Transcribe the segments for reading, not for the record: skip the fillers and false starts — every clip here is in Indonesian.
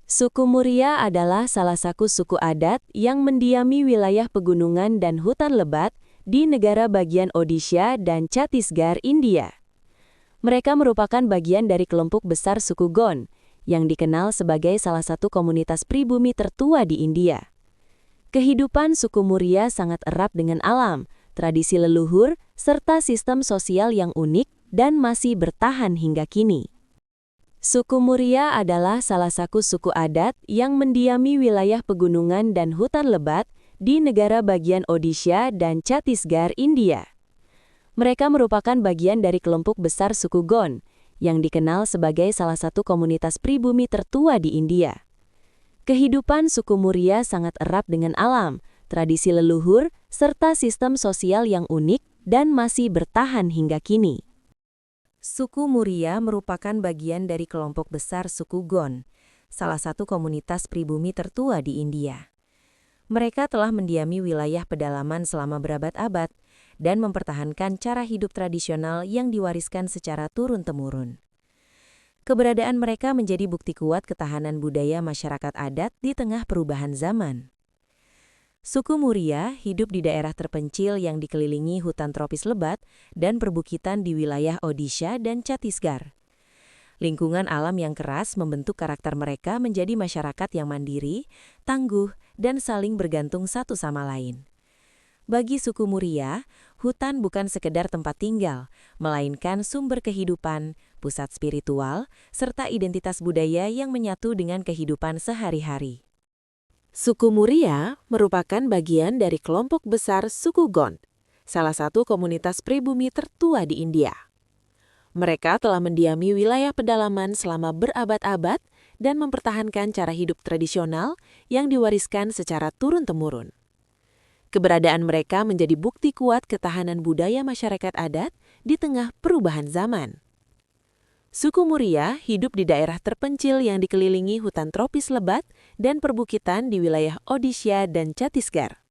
Suku Muria adalah salah satu suku adat yang mendiami wilayah pegunungan dan hutan lebat di negara bagian Odisha dan Chhattisgarh, India. Mereka merupakan bagian dari kelompok besar suku Gond, yang dikenal sebagai salah satu komunitas pribumi tertua di India. Kehidupan suku Muria sangat erat dengan alam, tradisi leluhur, serta sistem sosial yang unik dan masih bertahan hingga kini. Suku Muria adalah salah satu suku adat yang mendiami wilayah pegunungan dan hutan lebat di negara bagian Odisha dan Chhattisgarh, India. Mereka merupakan bagian dari kelompok besar suku Gond, yang dikenal sebagai salah satu komunitas pribumi tertua di India. Kehidupan suku Muria sangat erat dengan alam, tradisi leluhur, serta sistem sosial yang unik dan masih bertahan hingga kini. Suku Muria merupakan bagian dari kelompok besar suku Gond, salah satu komunitas pribumi tertua di India. Mereka telah mendiami wilayah pedalaman selama berabad-abad dan mempertahankan cara hidup tradisional yang diwariskan secara turun-temurun. Keberadaan mereka menjadi bukti kuat ketahanan budaya masyarakat adat di tengah perubahan zaman. Suku Muria hidup di daerah terpencil yang dikelilingi hutan tropis lebat dan perbukitan di wilayah Odisha dan Chhattisgarh. Lingkungan alam yang keras membentuk karakter mereka menjadi masyarakat yang mandiri, tangguh, dan saling bergantung satu sama lain. Bagi suku Muria, hutan bukan sekedar tempat tinggal, melainkan sumber kehidupan, pusat spiritual, serta identitas budaya yang menyatu dengan kehidupan sehari-hari. Suku Muria merupakan bagian dari kelompok besar suku Gond, salah satu komunitas pribumi tertua di India. Mereka telah mendiami wilayah pedalaman selama berabad-abad dan mempertahankan cara hidup tradisional yang diwariskan secara turun-temurun. Keberadaan mereka menjadi bukti kuat ketahanan budaya masyarakat adat di tengah perubahan zaman. Suku Muria hidup di daerah terpencil yang dikelilingi hutan tropis lebat dan perbukitan di wilayah Odisha dan Chhattisgarh.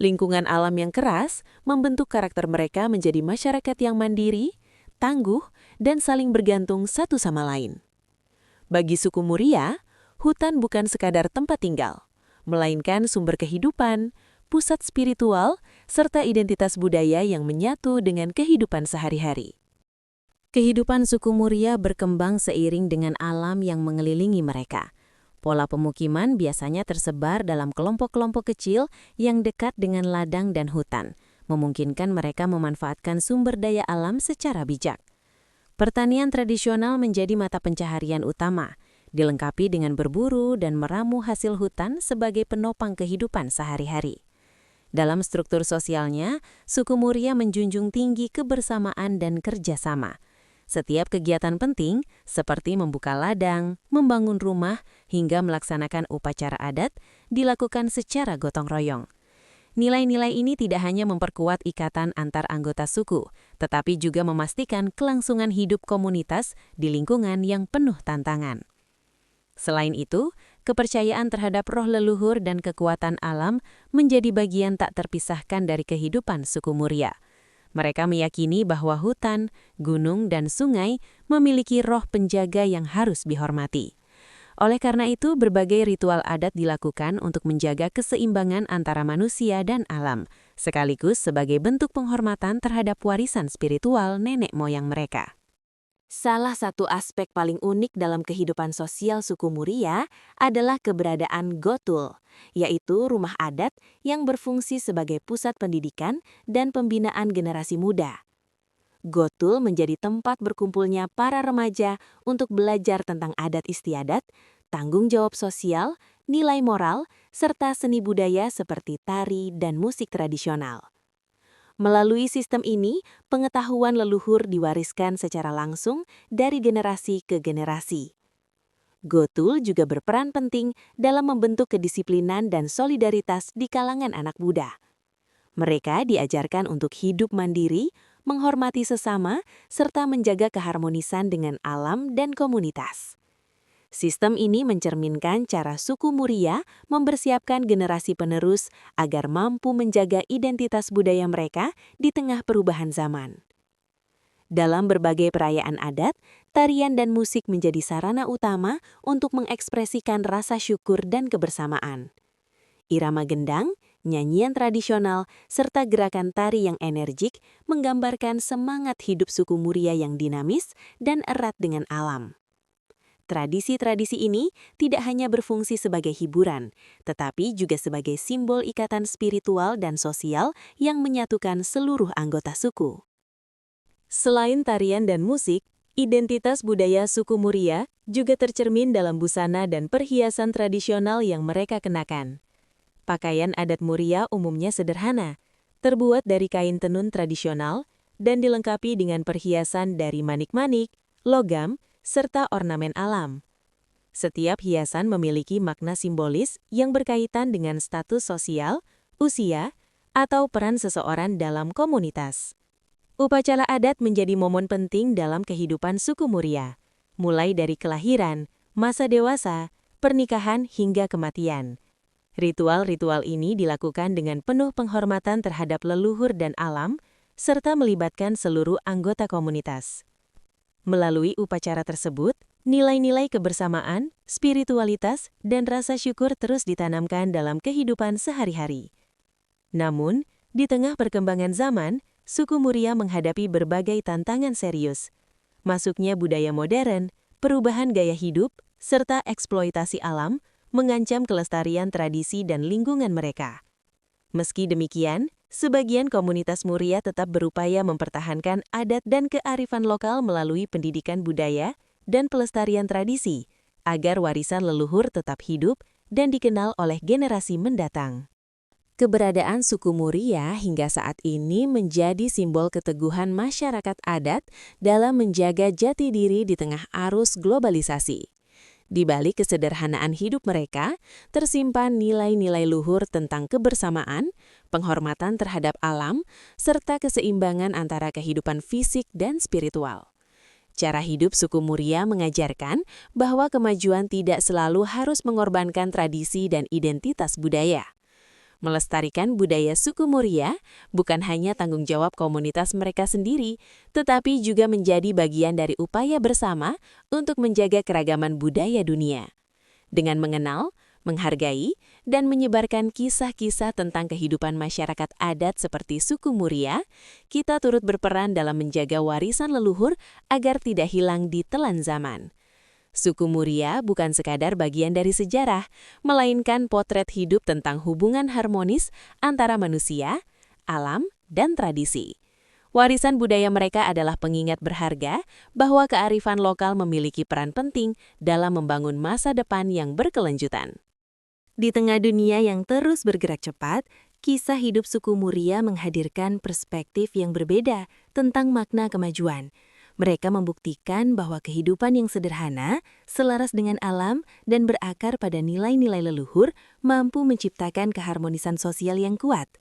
Lingkungan alam yang keras membentuk karakter mereka menjadi masyarakat yang mandiri, tangguh, dan saling bergantung satu sama lain. Bagi suku Muria, hutan bukan sekadar tempat tinggal, melainkan sumber kehidupan, pusat spiritual, serta identitas budaya yang menyatu dengan kehidupan sehari-hari. Kehidupan suku Muria berkembang seiring dengan alam yang mengelilingi mereka. Pola pemukiman biasanya tersebar dalam kelompok-kelompok kecil yang dekat dengan ladang dan hutan, memungkinkan mereka memanfaatkan sumber daya alam secara bijak. Pertanian tradisional menjadi mata pencaharian utama, dilengkapi dengan berburu dan meramu hasil hutan sebagai penopang kehidupan sehari-hari. Dalam struktur sosialnya, suku Muria menjunjung tinggi kebersamaan dan kerjasama. Setiap kegiatan penting, seperti membuka ladang, membangun rumah, hingga melaksanakan upacara adat, dilakukan secara gotong royong. Nilai-nilai ini tidak hanya memperkuat ikatan antar anggota suku, tetapi juga memastikan kelangsungan hidup komunitas di lingkungan yang penuh tantangan. Selain itu, kepercayaan terhadap roh leluhur dan kekuatan alam menjadi bagian tak terpisahkan dari kehidupan suku Muria. Mereka meyakini bahwa hutan, gunung, dan sungai memiliki roh penjaga yang harus dihormati. Oleh karena itu, berbagai ritual adat dilakukan untuk menjaga keseimbangan antara manusia dan alam, sekaligus sebagai bentuk penghormatan terhadap warisan spiritual nenek moyang mereka. Salah satu aspek paling unik dalam kehidupan sosial suku Muria adalah keberadaan Gotul, yaitu rumah adat yang berfungsi sebagai pusat pendidikan dan pembinaan generasi muda. Gotul menjadi tempat berkumpulnya para remaja untuk belajar tentang adat istiadat, tanggung jawab sosial, nilai moral, serta seni budaya seperti tari dan musik tradisional. Melalui sistem ini, pengetahuan leluhur diwariskan secara langsung dari generasi ke generasi. Gotul juga berperan penting dalam membentuk kedisiplinan dan solidaritas di kalangan anak muda. Mereka diajarkan untuk hidup mandiri, menghormati sesama, serta menjaga keharmonisan dengan alam dan komunitas. Sistem ini mencerminkan cara suku Muria mempersiapkan generasi penerus agar mampu menjaga identitas budaya mereka di tengah perubahan zaman. Dalam berbagai perayaan adat, tarian dan musik menjadi sarana utama untuk mengekspresikan rasa syukur dan kebersamaan. Irama gendang, nyanyian tradisional, serta gerakan tari yang energik menggambarkan semangat hidup suku Muria yang dinamis dan erat dengan alam. Tradisi-tradisi ini tidak hanya berfungsi sebagai hiburan, tetapi juga sebagai simbol ikatan spiritual dan sosial yang menyatukan seluruh anggota suku. Selain tarian dan musik, identitas budaya suku Muria juga tercermin dalam busana dan perhiasan tradisional yang mereka kenakan. Pakaian adat Muria umumnya sederhana, terbuat dari kain tenun tradisional, dan dilengkapi dengan perhiasan dari manik-manik, logam, serta ornamen alam. Setiap hiasan memiliki makna simbolis yang berkaitan dengan status sosial, usia, atau peran seseorang dalam komunitas. Upacara adat menjadi momen penting dalam kehidupan suku Muria, mulai dari kelahiran, masa dewasa, pernikahan hingga kematian. Ritual-ritual ini dilakukan dengan penuh penghormatan terhadap leluhur dan alam, serta melibatkan seluruh anggota komunitas. Melalui upacara tersebut, nilai-nilai kebersamaan, spiritualitas, dan rasa syukur terus ditanamkan dalam kehidupan sehari-hari. Namun, di tengah perkembangan zaman, suku Muria menghadapi berbagai tantangan serius. Masuknya budaya modern, perubahan gaya hidup, serta eksploitasi alam mengancam kelestarian tradisi dan lingkungan mereka. Meski demikian, sebagian komunitas Muria tetap berupaya mempertahankan adat dan kearifan lokal melalui pendidikan budaya dan pelestarian tradisi, agar warisan leluhur tetap hidup dan dikenal oleh generasi mendatang. Keberadaan suku Muria hingga saat ini menjadi simbol keteguhan masyarakat adat dalam menjaga jati diri di tengah arus globalisasi. Di balik kesederhanaan hidup mereka, tersimpan nilai-nilai luhur tentang kebersamaan, penghormatan terhadap alam, serta keseimbangan antara kehidupan fisik dan spiritual. Cara hidup suku Muria mengajarkan bahwa kemajuan tidak selalu harus mengorbankan tradisi dan identitas budaya. Melestarikan budaya suku Muria bukan hanya tanggung jawab komunitas mereka sendiri, tetapi juga menjadi bagian dari upaya bersama untuk menjaga keragaman budaya dunia. Dengan mengenal, menghargai, dan menyebarkan kisah-kisah tentang kehidupan masyarakat adat seperti suku Muria, kita turut berperan dalam menjaga warisan leluhur agar tidak hilang di telan zaman. Suku Muria bukan sekadar bagian dari sejarah, melainkan potret hidup tentang hubungan harmonis antara manusia, alam, dan tradisi. Warisan budaya mereka adalah pengingat berharga bahwa kearifan lokal memiliki peran penting dalam membangun masa depan yang berkelanjutan. Di tengah dunia yang terus bergerak cepat, kisah hidup suku Muria menghadirkan perspektif yang berbeda tentang makna kemajuan. Mereka membuktikan bahwa kehidupan yang sederhana, selaras dengan alam, dan berakar pada nilai-nilai leluhur mampu menciptakan keharmonisan sosial yang kuat.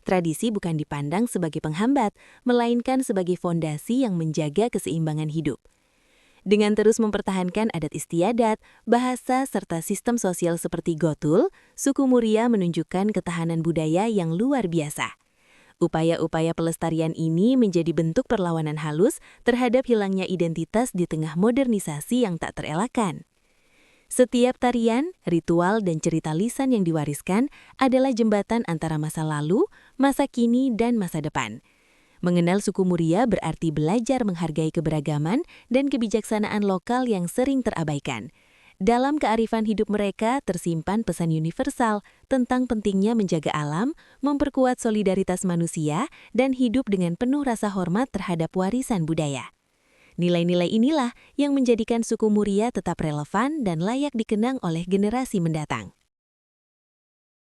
Tradisi bukan dipandang sebagai penghambat, melainkan sebagai fondasi yang menjaga keseimbangan hidup. Dengan terus mempertahankan adat istiadat, bahasa, serta sistem sosial seperti Gotul, suku Muria menunjukkan ketahanan budaya yang luar biasa. Upaya-upaya pelestarian ini menjadi bentuk perlawanan halus terhadap hilangnya identitas di tengah modernisasi yang tak terelakkan. Setiap tarian, ritual, dan cerita lisan yang diwariskan adalah jembatan antara masa lalu, masa kini, dan masa depan. Mengenal suku Muria berarti belajar menghargai keberagaman dan kebijaksanaan lokal yang sering terabaikan. Dalam kearifan hidup mereka tersimpan pesan universal tentang pentingnya menjaga alam, memperkuat solidaritas manusia, dan hidup dengan penuh rasa hormat terhadap warisan budaya. Nilai-nilai inilah yang menjadikan suku Muria tetap relevan dan layak dikenang oleh generasi mendatang.